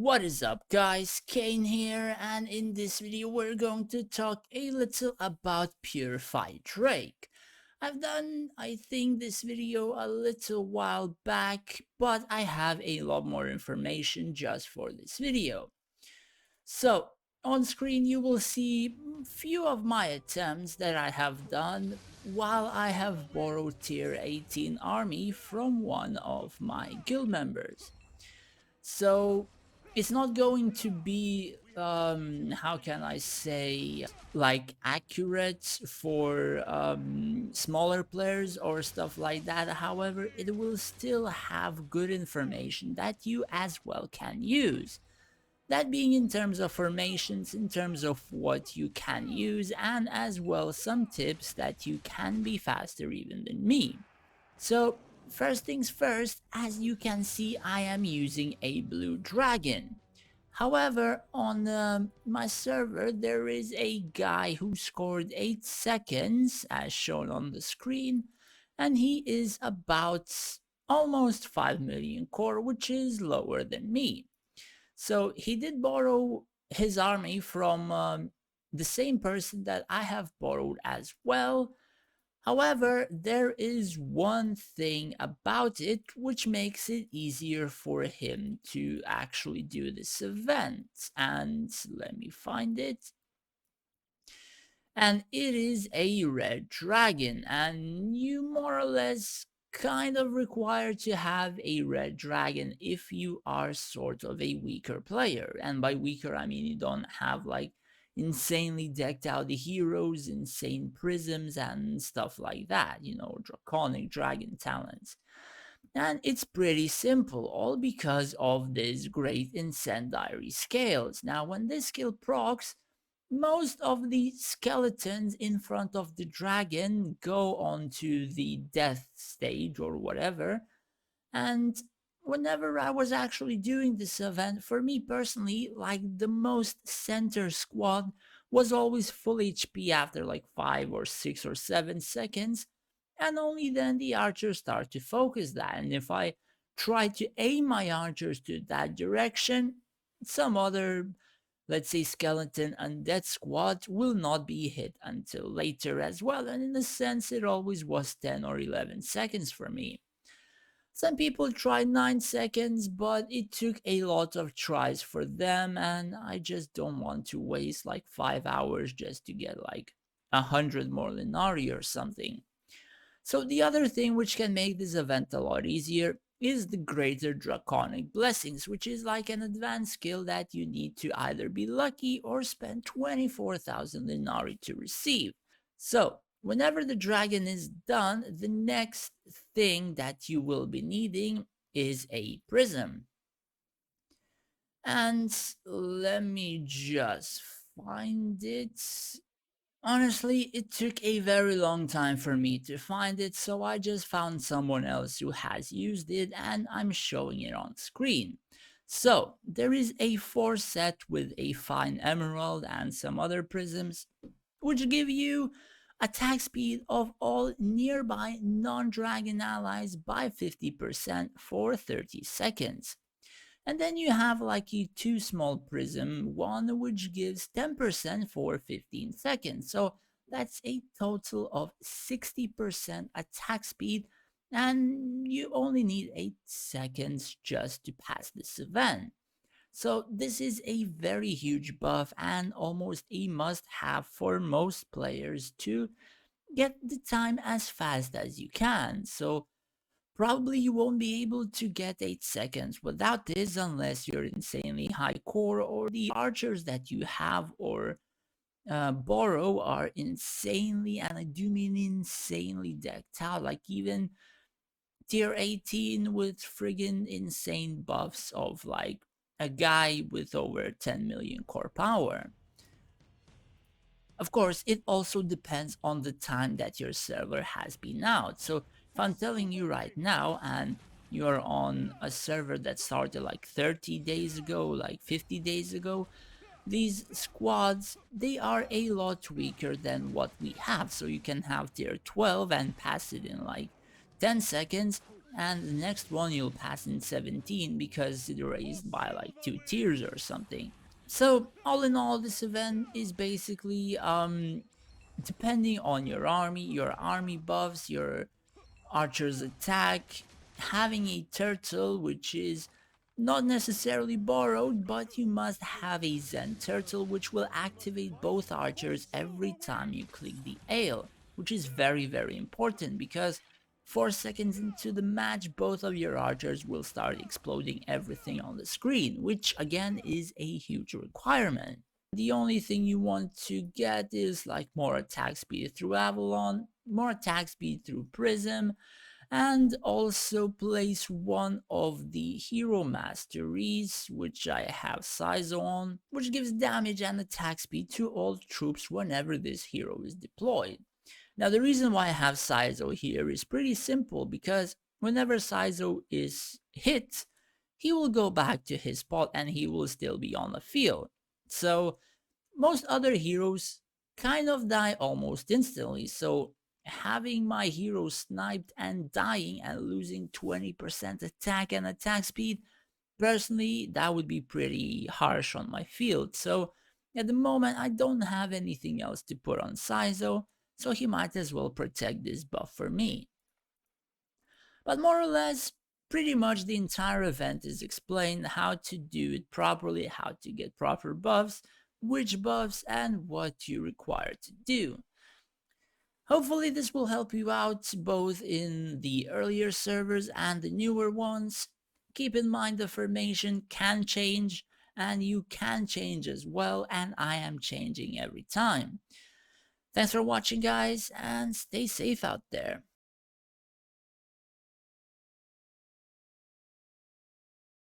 What is up guys, Kane here, and in this video we're going to talk a little about Purify Drake. I've done, I think, this video a little while back, but I have a lot more information just for this video. So, on screen you will see few of my attempts that I have done while I have borrowed tier 18 army from one of my guild members. So it's not going to be how can I say, like, accurate for smaller players or stuff like that. However, it will still have good information that you as well can use. That being in terms of formations, in terms of what you can use, and as well some tips that you can be faster even than me. So first things first, as you can see, I am using a blue dragon. However, on my server, there is a guy who scored 8 seconds, as shown on the screen, and he is about almost 5 million core, which is lower than me. So he did borrow his army from the same person that I have borrowed as well. However, there is one thing about it which makes it easier for him to actually do this event. And let me find it. And it is a red dragon. And you more or less kind of require to have a red dragon if you are sort of a weaker player. And by weaker, I mean you don't have like insanely decked out the heroes, insane prisms and stuff like that, you know, draconic dragon talents. And it's pretty simple, all because of this great incendiary scales. Now when this skill procs, most of the skeletons in front of the dragon go on to the death stage or whatever. And whenever I was actually doing this event, for me personally, like, the most center squad was always full HP after like 5 or 6 or 7 seconds, and only then the archers start to focus that. And if I try to aim my archers to that direction, some other, let's say, skeleton undead squad will not be hit until later as well, and in a sense it always was 10 or 11 seconds for me. Some people tried 9 seconds, but it took a lot of tries for them, and I just don't want to waste like 5 hours just to get like 100 more Linari or something. So the other thing which can make this event a lot easier is the greater draconic blessings, which is like an advanced skill that you need to either be lucky or spend 24,000 Linari to receive. So whenever the dragon is done, the next thing that you will be needing is a prism. And let me just find it. Honestly, it took a very long time for me to find it, so I just found someone else who has used it and I'm showing it on screen. So, there is a 4 set with a fine emerald and some other prisms, which give you attack speed of all nearby non-dragon allies by 50% for 30 seconds. And then you have like a 2 small prism, one which gives 10% for 15 seconds. So that's a total of 60% attack speed, and you only need 8 seconds just to pass this event. So this is a very huge buff and almost a must-have for most players to get the time as fast as you can. So probably you won't be able to get 8 seconds without this unless you're insanely high core or the archers that you have or borrow are insanely, and I do mean insanely, decked out. Like even tier 18 with friggin' insane buffs of like a guy with over 10 million core power. Of course, it also depends on the time that your server has been out. So if I'm telling you right now and you're on a server that started like 30 days ago, like 50 days ago, these squads, they are a lot weaker than what we have. So you can have tier 12 and pass it in like 10 seconds, and the next one you'll pass in 17 because it raised by like 2 tiers or something. So all in all, this event is basically depending on your army buffs, your archer's attack, having a turtle, which is not necessarily borrowed, but you must have a Zen turtle, which will activate both archers every time you click the ale, which is very important because 4 seconds into the match, both of your archers will start exploding everything on the screen, which again is a huge requirement. The only thing you want to get is like more attack speed through Avalon, more attack speed through Prism, and also place one of the hero masteries, which I have Saizo on, which gives damage and attack speed to all troops whenever this hero is deployed. Now the reason why I have Saizo here is pretty simple, because whenever Saizo is hit, he will go back to his spot and he will still be on the field. So most other heroes kind of die almost instantly, so having my hero sniped and dying and losing 20% attack and attack speed, personally, that would be pretty harsh on my field. So at the moment, I don't have anything else to put on Saizo, so he might as well protect this buff for me. But more or less, pretty much the entire event is explained how to do it properly, how to get proper buffs, which buffs, and what you require to do. Hopefully this will help you out both in the earlier servers and the newer ones. Keep in mind the formation can change, and you can change as well, and I am changing every time. Thanks for watching, guys, and stay safe out there.